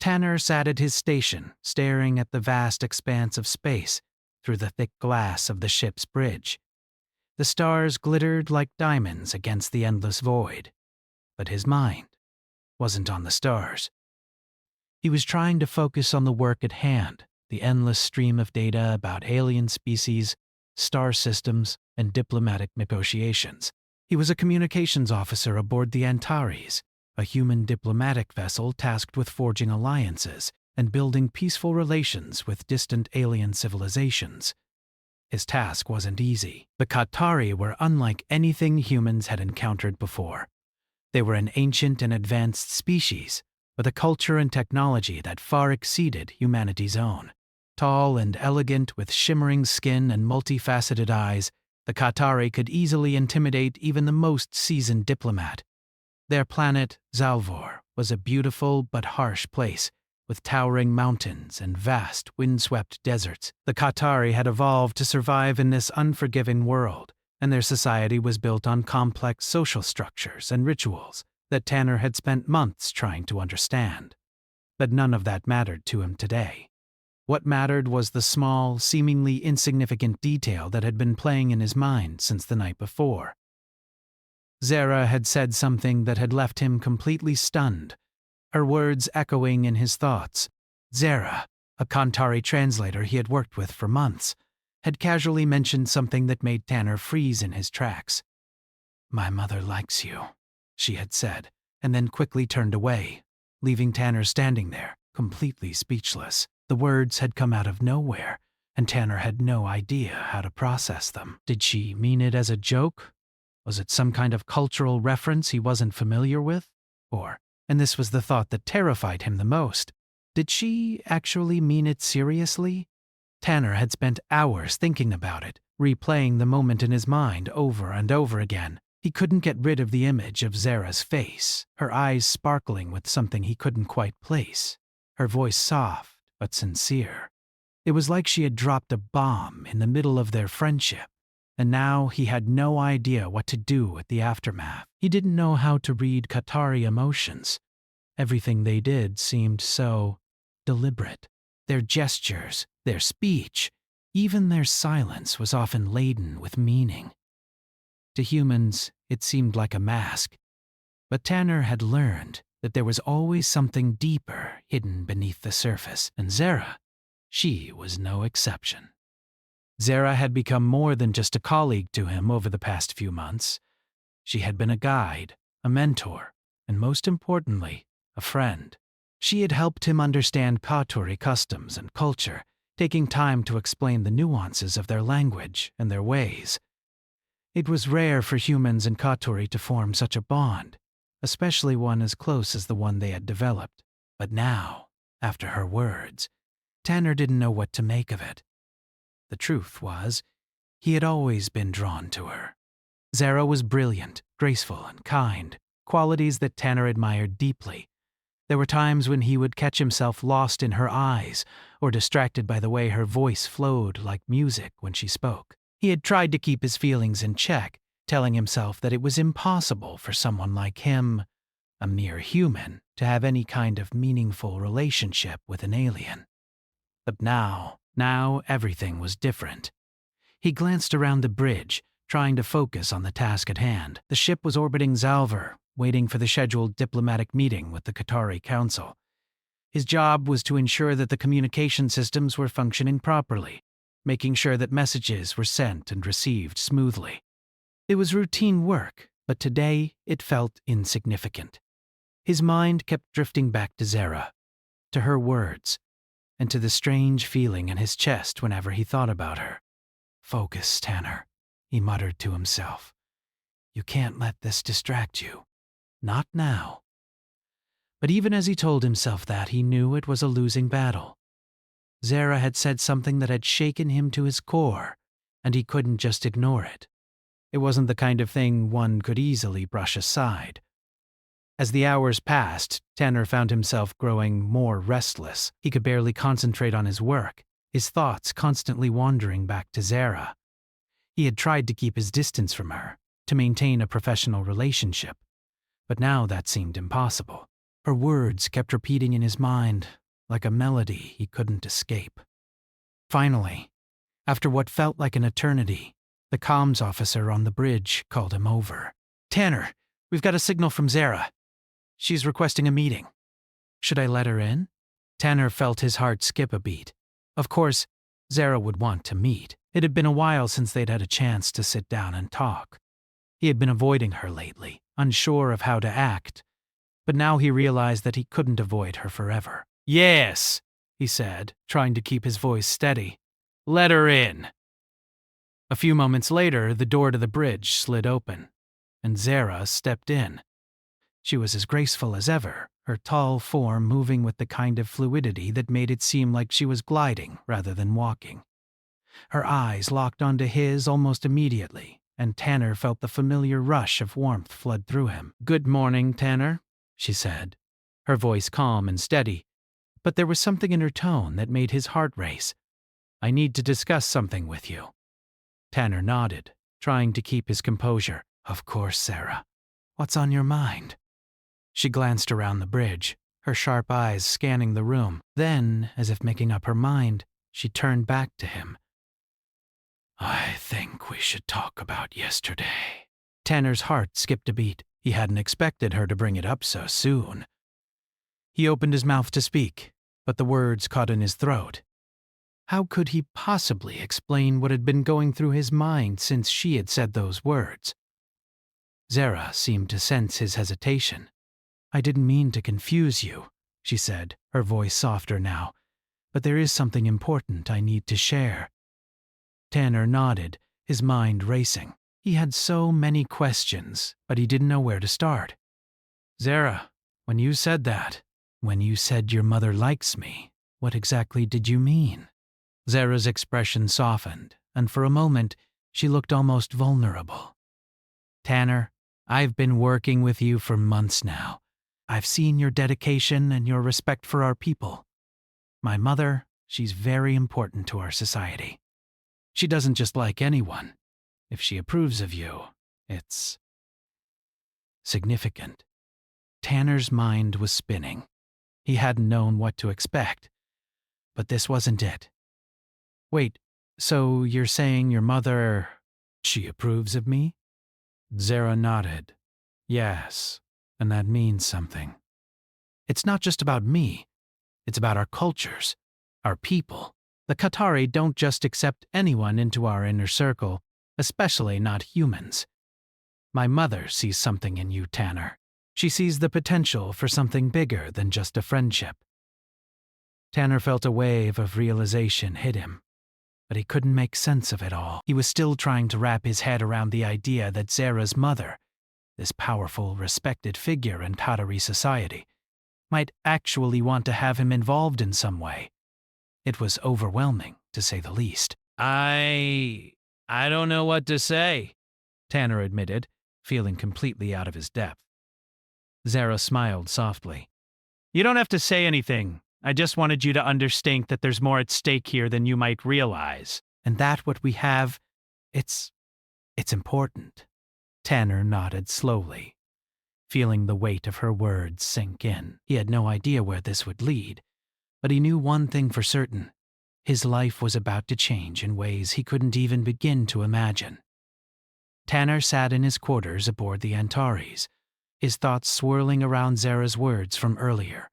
Tanner sat at his station, staring at the vast expanse of space through the thick glass of the ship's bridge. The stars glittered like diamonds against the endless void, but his mind wasn't on the stars. He was trying to focus on the work at hand, the endless stream of data about alien species, star systems, and diplomatic negotiations. He was a communications officer aboard the NyriStories, a human diplomatic vessel tasked with forging alliances and building peaceful relations with distant alien civilizations. His task wasn't easy. The Qatari were unlike anything humans had encountered before. They were an ancient and advanced species, with a culture and technology that far exceeded humanity's own. Tall and elegant, with shimmering skin and multifaceted eyes, the Qatari could easily intimidate even the most seasoned diplomat. Their planet, Zalvor, was a beautiful but harsh place, with towering mountains and vast, windswept deserts. The Qatari had evolved to survive in this unforgiving world, and their society was built on complex social structures and rituals that Tanner had spent months trying to understand. But none of that mattered to him today. What mattered was the small, seemingly insignificant detail that had been playing in his mind since the night before. Zara had said something that had left him completely stunned, her words echoing in his thoughts. Zara, a Qatari translator he had worked with for months, had casually mentioned something that made Tanner freeze in his tracks. "My mother likes you," she had said, and then quickly turned away, leaving Tanner standing there, completely speechless. The words had come out of nowhere, and Tanner had no idea how to process them. Did she mean it as a joke? Was it some kind of cultural reference he wasn't familiar with? Or, and this was the thought that terrified him the most, did she actually mean it seriously? Tanner had spent hours thinking about it, replaying the moment in his mind over and over again. He couldn't get rid of the image of Zara's face, her eyes sparkling with something he couldn't quite place, her voice soft but sincere. It was like she had dropped a bomb in the middle of their friendship, and now he had no idea what to do with the aftermath. He didn't know how to read Qatari emotions. Everything they did seemed so deliberate. Their gestures, their speech, even their silence was often laden with meaning. To humans, it seemed like a mask, but Tanner had learned that there was always something deeper hidden beneath the surface, and Zara, she was no exception. Zara had become more than just a colleague to him over the past few months. She had been a guide, a mentor, and most importantly, a friend. She had helped him understand Qatari customs and culture, taking time to explain the nuances of their language and their ways. It was rare for humans and Qatari to form such a bond, especially one as close as the one they had developed. But now, after her words, Tanner didn't know what to make of it. The truth was, he had always been drawn to her. Zara was brilliant, graceful, and kind, qualities that Tanner admired deeply. There were times when he would catch himself lost in her eyes or distracted by the way her voice flowed like music when she spoke. He had tried to keep his feelings in check, telling himself that it was impossible for someone like him, a mere human, to have any kind of meaningful relationship with an alien. But now everything was different. He glanced around the bridge, trying to focus on the task at hand. The ship was orbiting Zalvor, waiting for the scheduled diplomatic meeting with the Qatari Council. His job was to ensure that the communication systems were functioning properly, making sure that messages were sent and received smoothly. It was routine work, but today it felt insignificant. His mind kept drifting back to Zara, to her words, and to the strange feeling in his chest whenever he thought about her. "Focus, Tanner," he muttered to himself. "You can't let this distract you. Not now." But even as he told himself that, he knew it was a losing battle. Zara had said something that had shaken him to his core, and he couldn't just ignore it. It wasn't the kind of thing one could easily brush aside. As the hours passed, Tanner found himself growing more restless. He could barely concentrate on his work, his thoughts constantly wandering back to Zara. He had tried to keep his distance from her, to maintain a professional relationship, but now that seemed impossible. Her words kept repeating in his mind, like a melody he couldn't escape. Finally, after what felt like an eternity, the comms officer on the bridge called him over. "Tanner, we've got a signal from Zara. She's requesting a meeting. Should I let her in?" Tanner felt his heart skip a beat. Of course, Zara would want to meet. It had been a while since they'd had a chance to sit down and talk. He had been avoiding her lately, unsure of how to act, but now he realized that he couldn't avoid her forever. "Yes," he said, trying to keep his voice steady. "Let her in." A few moments later, the door to the bridge slid open, and Zara stepped in. She was as graceful as ever, her tall form moving with the kind of fluidity that made it seem like she was gliding rather than walking. Her eyes locked onto his almost immediately, and Tanner felt the familiar rush of warmth flood through him. "Good morning, Tanner," she said, her voice calm and steady, but there was something in her tone that made his heart race. "I need to discuss something with you." Tanner nodded, trying to keep his composure. "Of course, Zara. What's on your mind?" She glanced around the bridge, her sharp eyes scanning the room. Then, as if making up her mind, she turned back to him. "I think we should talk about yesterday." Tanner's heart skipped a beat. He hadn't expected her to bring it up so soon. He opened his mouth to speak, but the words caught in his throat. How could he possibly explain what had been going through his mind since she had said those words? Zara seemed to sense his hesitation. "I didn't mean to confuse you," she said, her voice softer now, "but there is something important I need to share." Tanner nodded, his mind racing. He had so many questions, but he didn't know where to start. "Zara, when you said that, when you said your mother likes me, what exactly did you mean?" Zara's expression softened, and for a moment, she looked almost vulnerable. "Tanner, I've been working with you for months now. I've seen your dedication and your respect for our people. My mother, she's very important to our society. She doesn't just like anyone. If she approves of you, it's significant." Tanner's mind was spinning. He hadn't known what to expect. But this wasn't it. "Wait, so you're saying your mother, she approves of me?" Zara nodded. "Yes, and that means something. It's not just about me. It's about our cultures, our people. The Qatari don't just accept anyone into our inner circle, especially not humans. My mother sees something in you, Tanner. She sees the potential for something bigger than just a friendship." Tanner felt a wave of realization hit him, but he couldn't make sense of it all. He was still trying to wrap his head around the idea that Zara's mother, this powerful, respected figure in Qatari society, might actually want to have him involved in some way. It was overwhelming, to say the least. I don't know what to say," Tanner admitted, feeling completely out of his depth. Zara smiled softly. "You don't have to say anything. I just wanted you to understand that there's more at stake here than you might realize. And that what we have, it's important." Tanner nodded slowly, feeling the weight of her words sink in. He had no idea where this would lead, but he knew one thing for certain. His life was about to change in ways he couldn't even begin to imagine. Tanner sat in his quarters aboard the Antares, his thoughts swirling around Zara's words from earlier.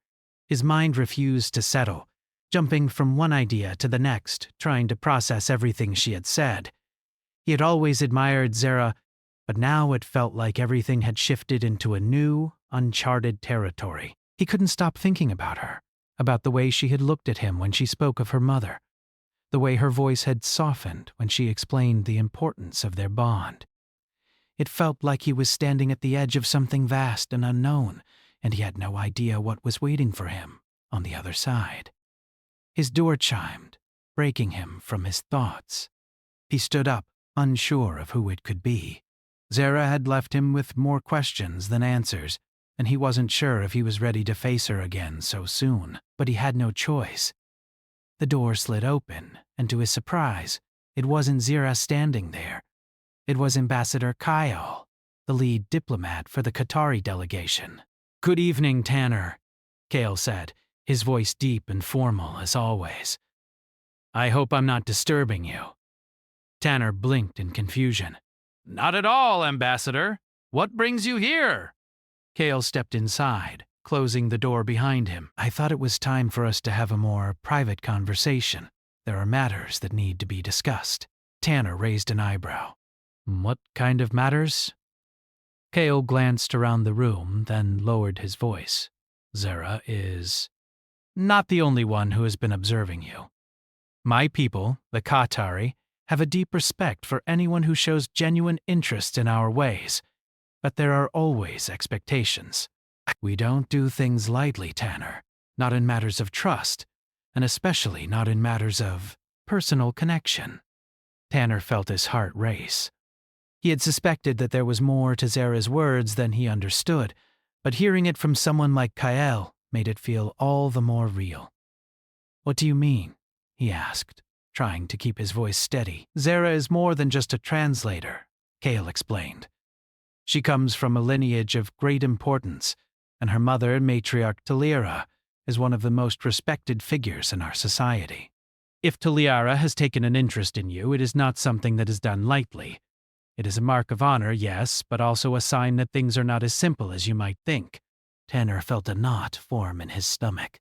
His mind refused to settle, jumping from one idea to the next, trying to process everything she had said. He had always admired Zara, but now it felt like everything had shifted into a new, uncharted territory. He couldn't stop thinking about her, about the way she had looked at him when she spoke of her mother, the way her voice had softened when she explained the importance of their bond. It felt like he was standing at the edge of something vast and unknown, and he had no idea what was waiting for him on the other side. His door chimed, breaking him from his thoughts. He stood up, unsure of who it could be. Zara had left him with more questions than answers, and he wasn't sure if he was ready to face her again so soon, but he had no choice. The door slid open, and to his surprise, it wasn't Zara standing there. It was Ambassador Kyle, the lead diplomat for the Qatari delegation. "Good evening, Tanner," Kale said, his voice deep and formal as always. I hope I'm not disturbing you. Tanner blinked in confusion. Not at all, Ambassador. What brings you here? Kale stepped inside, closing the door behind him. I thought it was time for us to have a more private conversation. There are matters that need to be discussed. Tanner raised an eyebrow. What kind of matters? Kale glanced around the room, then lowered his voice. Zera is not the only one who has been observing you. My people, the Katari, have a deep respect for anyone who shows genuine interest in our ways, but there are always expectations. We don't do things lightly, Tanner, not in matters of trust, and especially not in matters of personal connection. Tanner felt his heart race. He had suspected that there was more to Zera's words than he understood, but hearing it from someone like Kael made it feel all the more real. What do you mean? He asked, trying to keep his voice steady. Zera is more than just a translator, Kael explained. She comes from a lineage of great importance, and her mother, Matriarch Taliara, is one of the most respected figures in our society. If Taliara has taken an interest in you, it is not something that is done lightly. It is a mark of honor, yes, but also a sign that things are not as simple as you might think. Tanner felt a knot form in his stomach.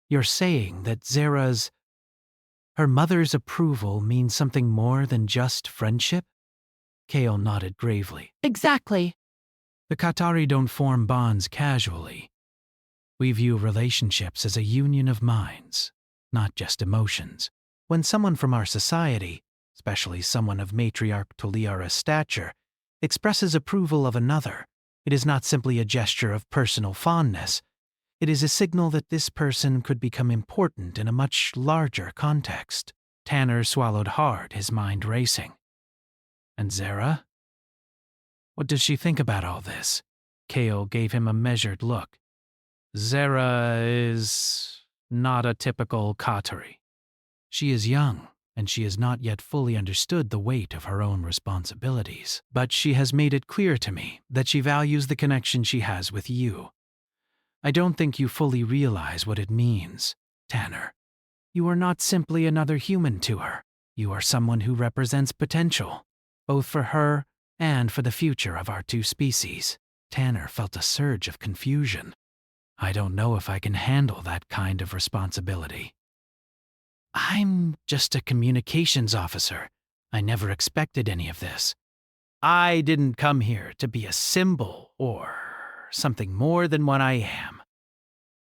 You're saying that her mother's approval means something more than just friendship? Kale nodded gravely. Exactly. The Katari don't form bonds casually. We view relationships as a union of minds, not just emotions. When someone from our society, especially someone of Matriarch Taliara's stature, expresses approval of another, it is not simply a gesture of personal fondness. It is a signal that this person could become important in a much larger context. Tanner swallowed hard, his mind racing. And Zera? What does she think about all this? Kale gave him a measured look. Zera is not a typical Katari. She is young, and she has not yet fully understood the weight of her own responsibilities. But she has made it clear to me that she values the connection she has with you. I don't think you fully realize what it means, Tanner. You are not simply another human to her. You are someone who represents potential, both for her and for the future of our two species. Tanner felt a surge of confusion. I don't know if I can handle that kind of responsibility. I'm just a communications officer. I never expected any of this. I didn't come here to be a symbol or something more than what I am.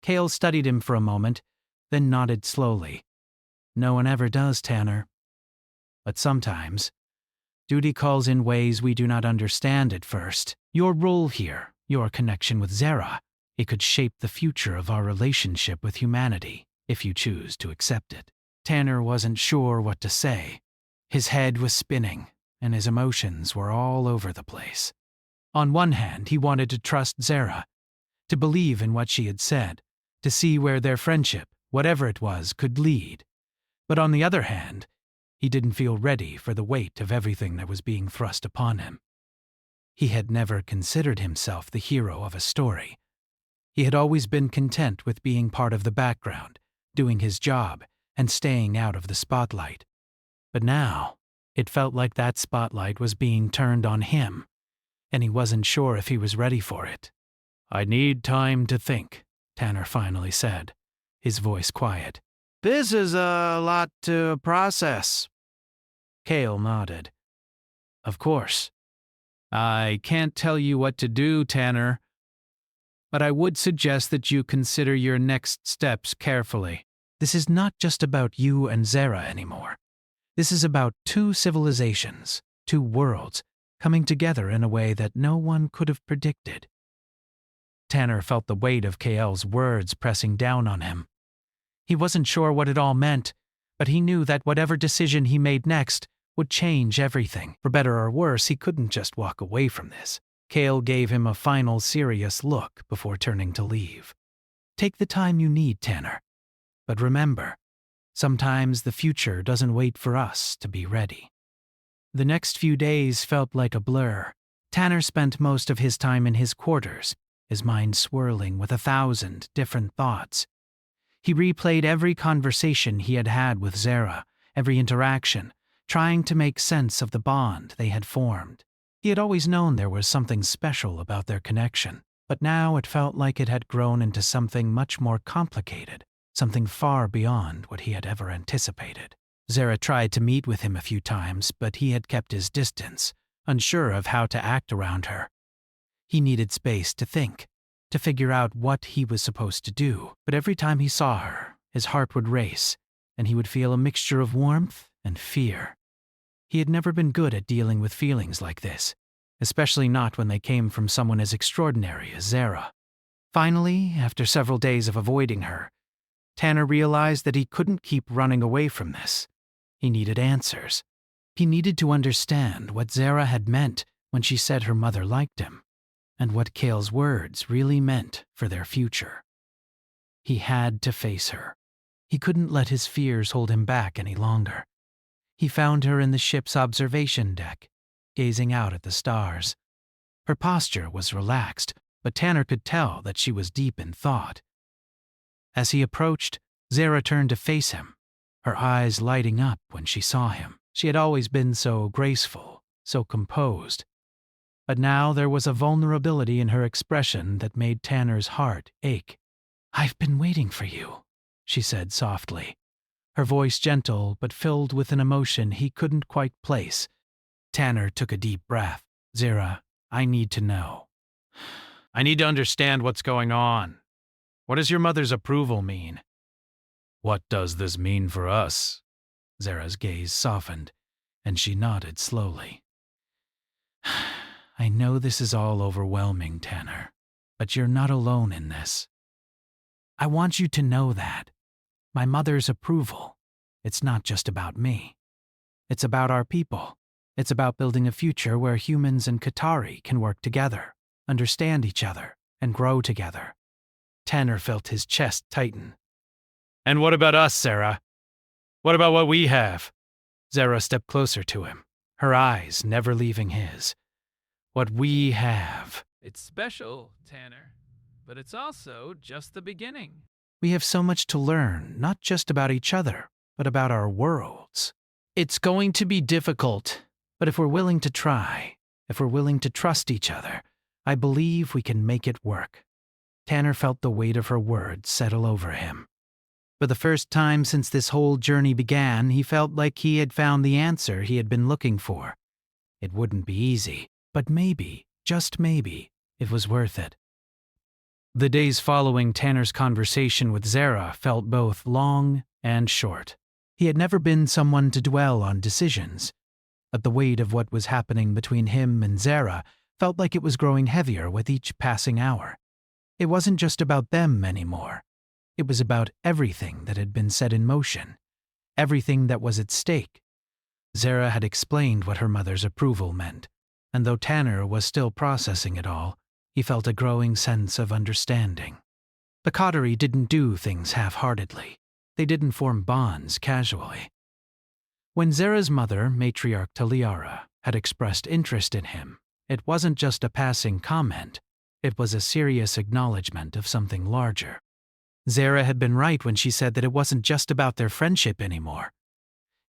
Kale studied him for a moment, then nodded slowly. No one ever does, Tanner. But sometimes, duty calls in ways we do not understand at first. Your role here, your connection with Zera, it could shape the future of our relationship with humanity, if you choose to accept it. Tanner wasn't sure what to say. His head was spinning, and his emotions were all over the place. On one hand, he wanted to trust Zera, to believe in what she had said, to see where their friendship, whatever it was, could lead. But on the other hand, he didn't feel ready for the weight of everything that was being thrust upon him. He had never considered himself the hero of a story. He had always been content with being part of the background, doing his job, and staying out of the spotlight. But now, it felt like that spotlight was being turned on him, and he wasn't sure if he was ready for it. I need time to think, Tanner finally said, his voice quiet. This is a lot to process. Kale nodded. Of course. I can't tell you what to do, Tanner, but I would suggest that you consider your next steps carefully. This is not just about you and Zera anymore. This is about two civilizations, two worlds, coming together in a way that no one could have predicted. Tanner felt the weight of Kael's words pressing down on him. He wasn't sure what it all meant, but he knew that whatever decision he made next would change everything. For better or worse, he couldn't just walk away from this. Kale gave him a final serious look before turning to leave. Take the time you need, Tanner. But remember, sometimes the future doesn't wait for us to be ready. The next few days felt like a blur. Tanner spent most of his time in his quarters, his mind swirling with 1,000 different thoughts. He replayed every conversation he had had with Zara, every interaction, trying to make sense of the bond they had formed. He had always known there was something special about their connection, but now it felt like it had grown into something much more complicated, something far beyond what he had ever anticipated. Zara tried to meet with him a few times, but he had kept his distance, unsure of how to act around her. He needed space to think, to figure out what he was supposed to do, but every time he saw her, his heart would race, and he would feel a mixture of warmth and fear. He had never been good at dealing with feelings like this, especially not when they came from someone as extraordinary as Zara. Finally, after several days of avoiding her, Tanner realized that he couldn't keep running away from this. He needed answers. He needed to understand what Zara had meant when she said her mother liked him, and what Cale's words really meant for their future. He had to face her. He couldn't let his fears hold him back any longer. He found her in the ship's observation deck, gazing out at the stars. Her posture was relaxed, but Tanner could tell that she was deep in thought. As he approached, Zara turned to face him, her eyes lighting up when she saw him. She had always been so graceful, so composed. But now there was a vulnerability in her expression that made Tanner's heart ache. "I've been waiting for you," she said softly, her voice gentle but filled with an emotion he couldn't quite place. Tanner took a deep breath. "Zara, I need to know. I need to understand what's going on. What does your mother's approval mean?" "What does this mean for us?" Zara's gaze softened, and she nodded slowly. "I know this is all overwhelming, Tanner, but you're not alone in this. I want you to know that. My mother's approval, it's not just about me. It's about our people. It's about building a future where humans and Qatari can work together, understand each other, and grow together." Tanner felt his chest tighten. "And what about us, Zara? What about what we have?" Zara stepped closer to him, her eyes never leaving his. "What we have. It's special, Tanner, but it's also just the beginning. We have so much to learn, not just about each other, but about our worlds. It's going to be difficult, but if we're willing to try, if we're willing to trust each other, I believe we can make it work." Tanner felt the weight of her words settle over him. For the first time since this whole journey began, he felt like he had found the answer he had been looking for. It wouldn't be easy, but maybe, just maybe, it was worth it. The days following Tanner's conversation with Zara felt both long and short. He had never been someone to dwell on decisions, but the weight of what was happening between him and Zara felt like it was growing heavier with each passing hour. It wasn't just about them anymore. It was about everything that had been set in motion, everything that was at stake. Zara had explained what her mother's approval meant, and though Tanner was still processing it all, he felt a growing sense of understanding. The Qatari didn't do things half-heartedly. They didn't form bonds casually. When Zara's mother, matriarch Taliara, had expressed interest in him, it wasn't just a passing comment. It was a serious acknowledgement of something larger. Zara had been right when she said that it wasn't just about their friendship anymore.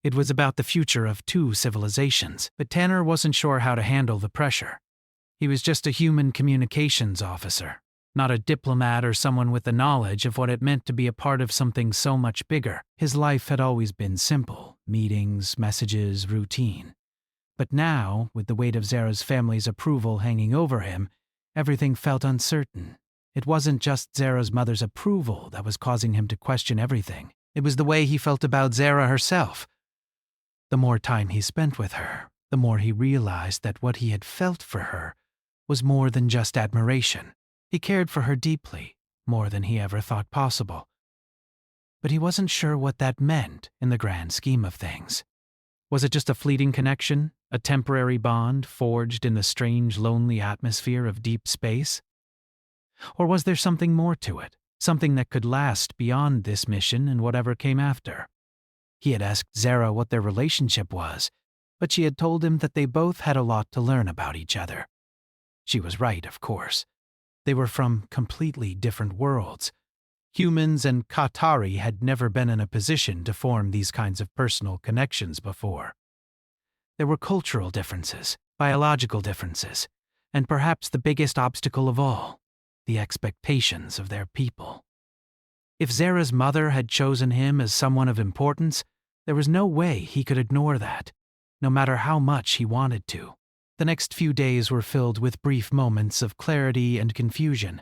It was about the future of two civilizations, but Tanner wasn't sure how to handle the pressure. He was just a human communications officer, not a diplomat or someone with the knowledge of what it meant to be a part of something so much bigger. His life had always been simple: meetings, messages, routine. But now, with the weight of Zara's family's approval hanging over him, everything felt uncertain. It wasn't just Zara's mother's approval that was causing him to question everything. It was the way he felt about Zara herself. The more time he spent with her, the more he realized that what he had felt for her was more than just admiration. He cared for her deeply, more than he ever thought possible. But he wasn't sure what that meant in the grand scheme of things. Was it just a fleeting connection, a temporary bond forged in the strange, lonely atmosphere of deep space? Or was there something more to it, something that could last beyond this mission and whatever came after? He had asked Zara what their relationship was, but she had told him that they both had a lot to learn about each other. She was right, of course. They were from completely different worlds. Humans and Qatari had never been in a position to form these kinds of personal connections before. There were cultural differences, biological differences, and perhaps the biggest obstacle of all, the expectations of their people. If Zara's mother had chosen him as someone of importance, there was no way he could ignore that, no matter how much he wanted to. The next few days were filled with brief moments of clarity and confusion.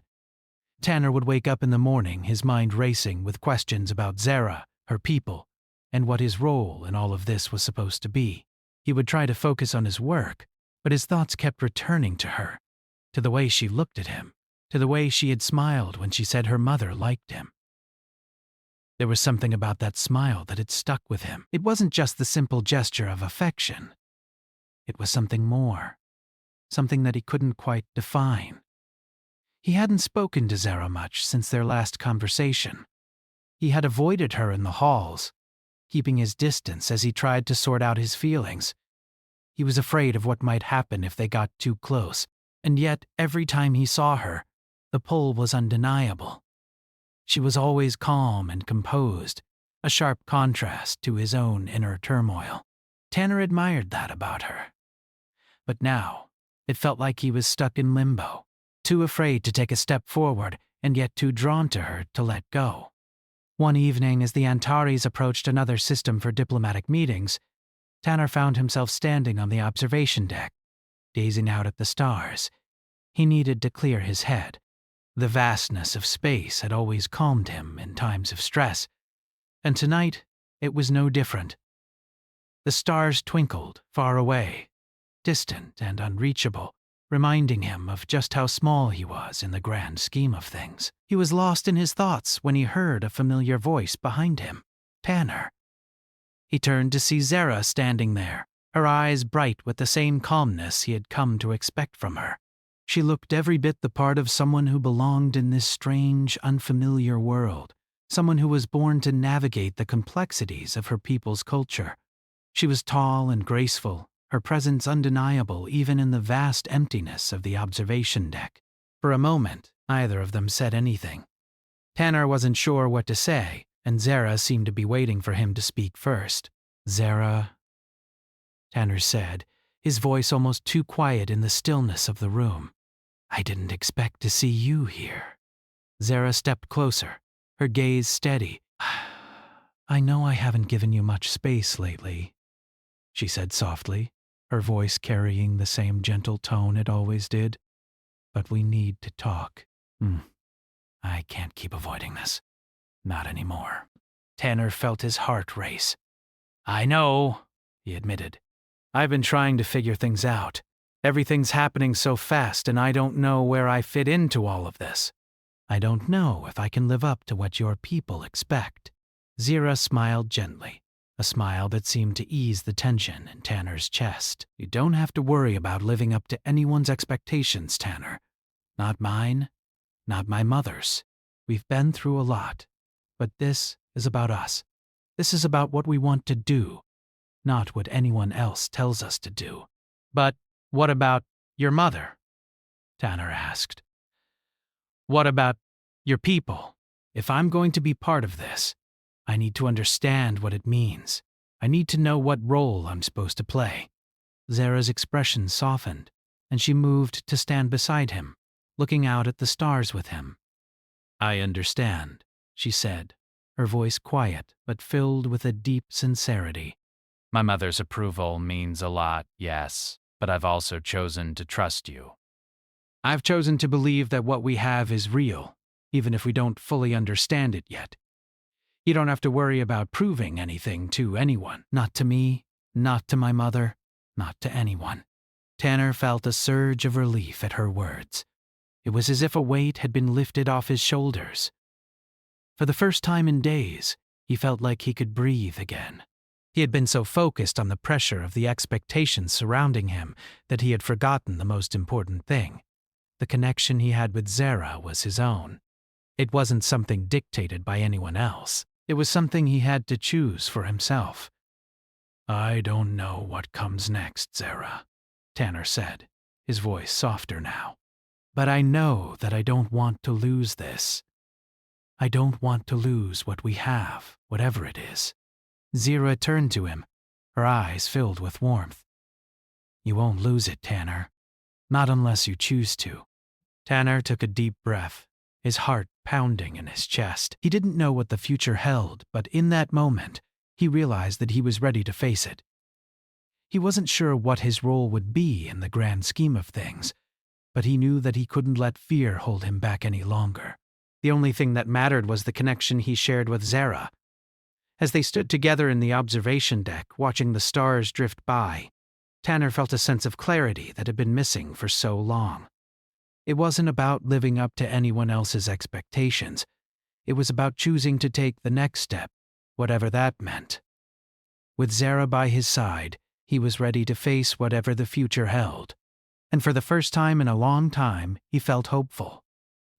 Tanner would wake up in the morning, his mind racing with questions about Zara, her people, and what his role in all of this was supposed to be. He would try to focus on his work, but his thoughts kept returning to her, to the way she looked at him, to the way she had smiled when she said her mother liked him. There was something about that smile that had stuck with him. It wasn't just the simple gesture of affection. It was something more, something that he couldn't quite define. He hadn't spoken to Zara much since their last conversation. He had avoided her in the halls, keeping his distance as he tried to sort out his feelings. He was afraid of what might happen if they got too close, and yet every time he saw her, the pull was undeniable. She was always calm and composed, a sharp contrast to his own inner turmoil. Tanner admired that about her. But now, it felt like he was stuck in limbo, too afraid to take a step forward and yet too drawn to her to let go. One evening, as the Antares approached another system for diplomatic meetings, Tanner found himself standing on the observation deck, gazing out at the stars. He needed to clear his head. The vastness of space had always calmed him in times of stress, and tonight it was no different. The stars twinkled far away, distant and unreachable, reminding him of just how small he was in the grand scheme of things. He was lost in his thoughts when he heard a familiar voice behind him, Tanner. He turned to see Zara standing there, her eyes bright with the same calmness he had come to expect from her. She looked every bit the part of someone who belonged in this strange, unfamiliar world, someone who was born to navigate the complexities of her people's culture. She was tall and graceful, her presence undeniable even in the vast emptiness of the observation deck. For a moment, neither of them said anything. Tanner wasn't sure what to say, and Zara seemed to be waiting for him to speak first. "Zara," Tanner said, his voice almost too quiet in the stillness of the room. "I didn't expect to see you here." Zara stepped closer, her gaze steady. "I know I haven't given you much space lately," she said softly, her voice carrying the same gentle tone it always did. "But we need to talk. I can't keep avoiding this. Not anymore." Tanner felt his heart race. "I know," he admitted. "I've been trying to figure things out. Everything's happening so fast, and I don't know where I fit into all of this. I don't know if I can live up to what your people expect." Zara smiled gently, a smile that seemed to ease the tension in Tanner's chest. "You don't have to worry about living up to anyone's expectations, Tanner. Not mine, not my mother's. We've been through a lot, but this is about us. This is about what we want to do, not what anyone else tells us to do." "But what about your mother?" Tanner asked. "What about your people? If I'm going to be part of this, I need to understand what it means. I need to know what role I'm supposed to play." Zara's expression softened, and she moved to stand beside him, looking out at the stars with him. "I understand," she said, her voice quiet but filled with a deep sincerity. "My mother's approval means a lot, yes, but I've also chosen to trust you. I've chosen to believe that what we have is real, even if we don't fully understand it yet. You don't have to worry about proving anything to anyone. Not to me, not to my mother, not to anyone." Tanner felt a surge of relief at her words. It was as if a weight had been lifted off his shoulders. For the first time in days, he felt like he could breathe again. He had been so focused on the pressure of the expectations surrounding him that he had forgotten the most important thing. The connection he had with Zara was his own. It wasn't something dictated by anyone else. It was something he had to choose for himself. "I don't know what comes next, Zara," Tanner said, his voice softer now. But I know that I don't want to lose this. I don't want to lose what we have, whatever it is. Zira turned to him, her eyes filled with warmth. You won't lose it, Tanner. Not unless you choose to. Tanner took a deep breath, his heart pounding in his chest. He didn't know what the future held, but in that moment, he realized that he was ready to face it. He wasn't sure what his role would be in the grand scheme of things, but he knew that he couldn't let fear hold him back any longer. The only thing that mattered was the connection he shared with Zara. As they stood together in the observation deck, watching the stars drift by, Tanner felt a sense of clarity that had been missing for so long. It wasn't about living up to anyone else's expectations. It was about choosing to take the next step, whatever that meant. With Zara by his side, he was ready to face whatever the future held. And for the first time in a long time, he felt hopeful.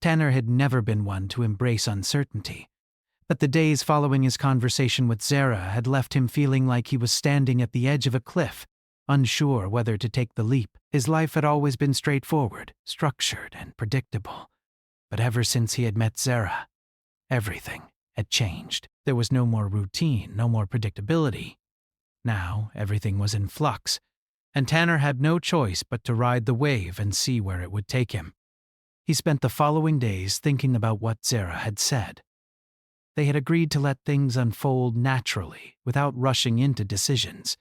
Tanner had never been one to embrace uncertainty, but the days following his conversation with Zara had left him feeling like he was standing at the edge of a cliff, unsure whether to take the leap. His life had always been straightforward, structured, and predictable. But ever since he had met Zara, everything had changed. There was no more routine, no more predictability. Now everything was in flux, and Tanner had no choice but to ride the wave and see where it would take him. He spent the following days thinking about what Zara had said. They had agreed to let things unfold naturally, without rushing into decisions.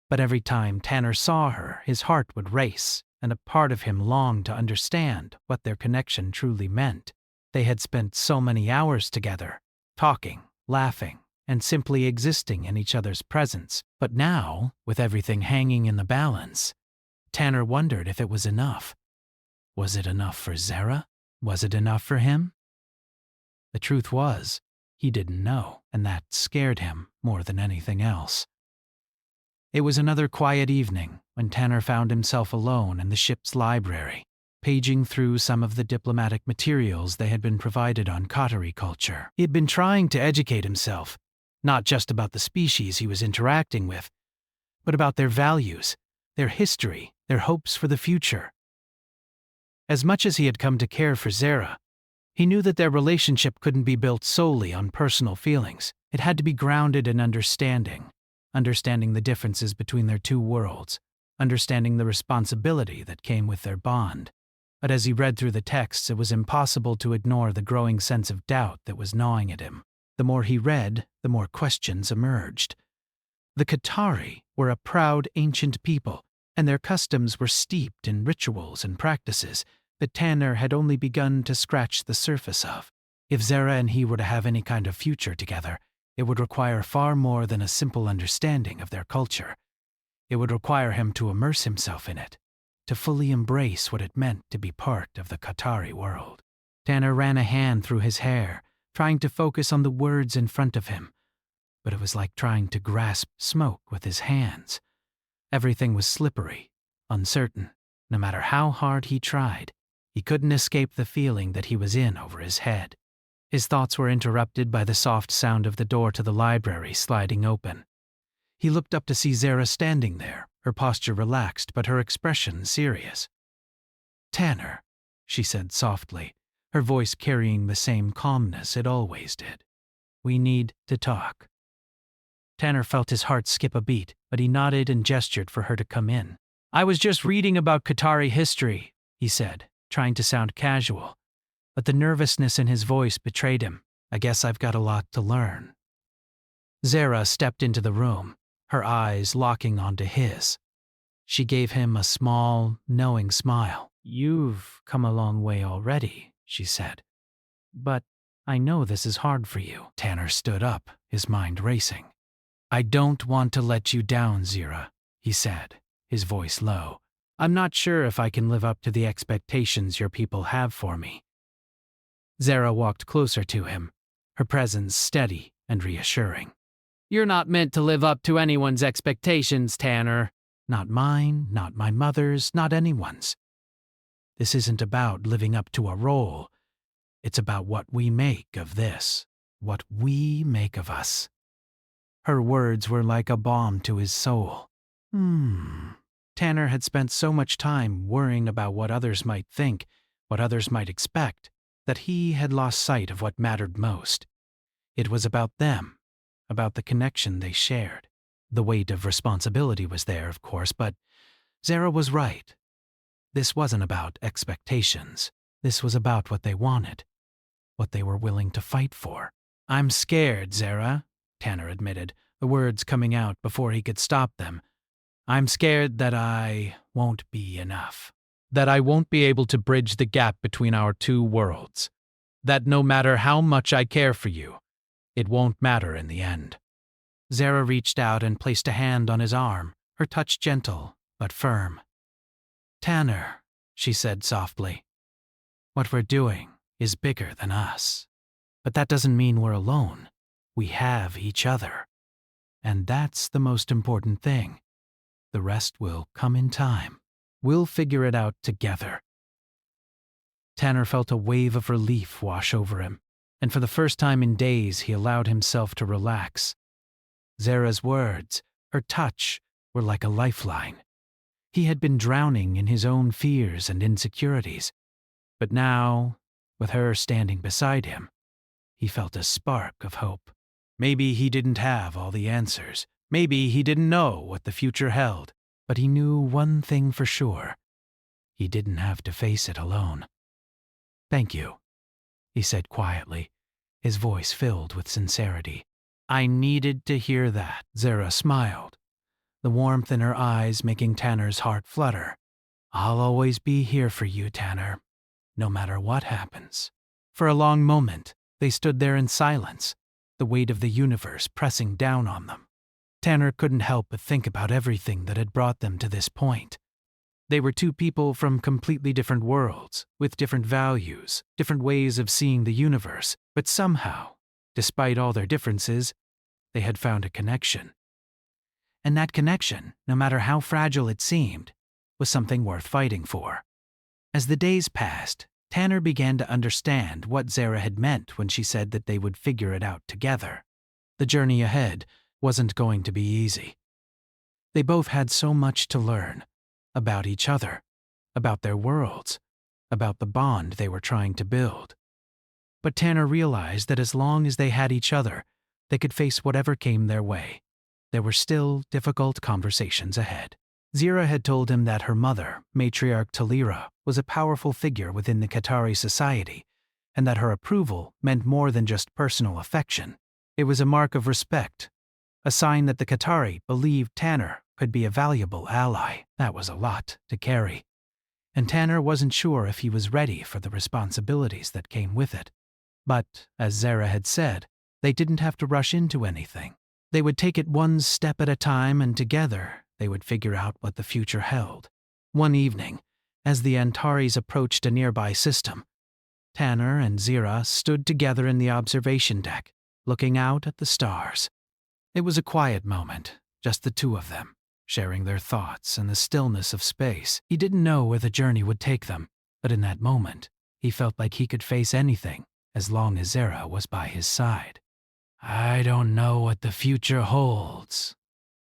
But every time Tanner saw her, his heart would race, and a part of him longed to understand what their connection truly meant. They had spent so many hours together, talking, laughing, and simply existing in each other's presence. But now, with everything hanging in the balance, Tanner wondered if it was enough. Was it enough for Zara? Was it enough for him? The truth was, he didn't know, and that scared him more than anything else. It was another quiet evening when Tanner found himself alone in the ship's library, paging through some of the diplomatic materials they had been provided on Qatari culture. He had been trying to educate himself, not just about the species he was interacting with, but about their values, their history, their hopes for the future. As much as he had come to care for Zara, he knew that their relationship couldn't be built solely on personal feelings. It had to be grounded in understanding the differences between their two worlds, understanding the responsibility that came with their bond. But as he read through the texts, it was impossible to ignore the growing sense of doubt that was gnawing at him. The more he read, the more questions emerged. The Qatari were a proud, ancient people, and their customs were steeped in rituals and practices that Tanner had only begun to scratch the surface of. If Zara and he were to have any kind of future together, it would require far more than a simple understanding of their culture. It would require him to immerse himself in it, to fully embrace what it meant to be part of the Qatari world. Tanner ran a hand through his hair, trying to focus on the words in front of him, but it was like trying to grasp smoke with his hands. Everything was slippery, uncertain. No matter how hard he tried, he couldn't escape the feeling that he was in over his head. His thoughts were interrupted by the soft sound of the door to the library sliding open. He looked up to see Zara standing there, her posture relaxed but her expression serious. "Tanner," she said softly, her voice carrying the same calmness it always did. "We need to talk." Tanner felt his heart skip a beat, but he nodded and gestured for her to come in. "I was just reading about Qatari history," he said, trying to sound casual. But the nervousness in his voice betrayed him. "I guess I've got a lot to learn." Zara stepped into the room, her eyes locking onto his. She gave him a small, knowing smile. "You've come a long way already," she said. "But I know this is hard for you." Tanner stood up, his mind racing. "I don't want to let you down, Zara," he said, his voice low. "I'm not sure if I can live up to the expectations your people have for me." Zara walked closer to him, her presence steady and reassuring. "You're not meant to live up to anyone's expectations, Tanner. Not mine, not my mother's, not anyone's. This isn't about living up to a role. It's about what we make of this, what we make of us." Her words were like a balm to his soul. Tanner had spent so much time worrying about what others might think, what others might expect, that he had lost sight of what mattered most. It was about them, about the connection they shared. The weight of responsibility was there, of course, but Zara was right. This wasn't about expectations. This was about what they wanted, what they were willing to fight for. "I'm scared, Zara," Tanner admitted, the words coming out before he could stop them. "I'm scared that I won't be enough. That I won't be able to bridge the gap between our two worlds. That no matter how much I care for you, it won't matter in the end." Zara reached out and placed a hand on his arm, her touch gentle but firm. "Tanner," she said softly, "what we're doing is bigger than us. But that doesn't mean we're alone. We have each other. And that's the most important thing. The rest will come in time. We'll figure it out together." Tanner felt a wave of relief wash over him, and for the first time in days he allowed himself to relax. Zara's words, her touch, were like a lifeline. He had been drowning in his own fears and insecurities, but now, with her standing beside him, he felt a spark of hope. Maybe he didn't have all the answers. Maybe he didn't know what the future held, but he knew one thing for sure. He didn't have to face it alone. "Thank you," he said quietly, his voice filled with sincerity. "I needed to hear that." Zara smiled, the warmth in her eyes making Tanner's heart flutter. "I'll always be here for you, Tanner, no matter what happens." For a long moment, they stood there in silence, the weight of the universe pressing down on them. Tanner couldn't help but think about everything that had brought them to this point. They were two people from completely different worlds, with different values, different ways of seeing the universe, but somehow, despite all their differences, they had found a connection. And that connection, no matter how fragile it seemed, was something worth fighting for. As the days passed, Tanner began to understand what Zara had meant when she said that they would figure it out together. The journey ahead wasn't going to be easy. They both had so much to learn about each other, about their worlds, about the bond they were trying to build. But Tanner realized that as long as they had each other, they could face whatever came their way. There were still difficult conversations ahead. Zira had told him that her mother, matriarch Talira, was a powerful figure within the Qatari society, and that her approval meant more than just personal affection. It was a mark of respect, a sign that the Qatari believed Tanner could be a valuable ally. That was a lot to carry, and Tanner wasn't sure if he was ready for the responsibilities that came with it. But, as Zara had said, they didn't have to rush into anything. They would take it one step at a time, and together they would figure out what the future held. One evening, as the Antares approached a nearby system, Tanner and Zira stood together in the observation deck, looking out at the stars. It was a quiet moment, just the two of them, sharing their thoughts in the stillness of space. He didn't know where the journey would take them, but in that moment, he felt like he could face anything as long as Zira was by his side. "I don't know what the future holds,"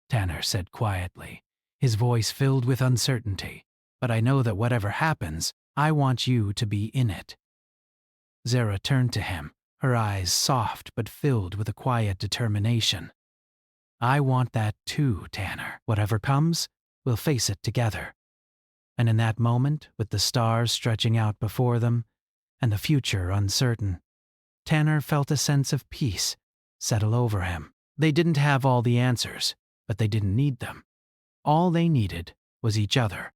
Tanner said quietly, his voice filled with uncertainty, "but I know that whatever happens, I want you to be in it." Zara turned to him, her eyes soft but filled with a quiet determination. "I want that too, Tanner. Whatever comes, we'll face it together." And in that moment, with the stars stretching out before them, and the future uncertain, Tanner felt a sense of peace settle over him. They didn't have all the answers, but they didn't need them. All they needed was each other.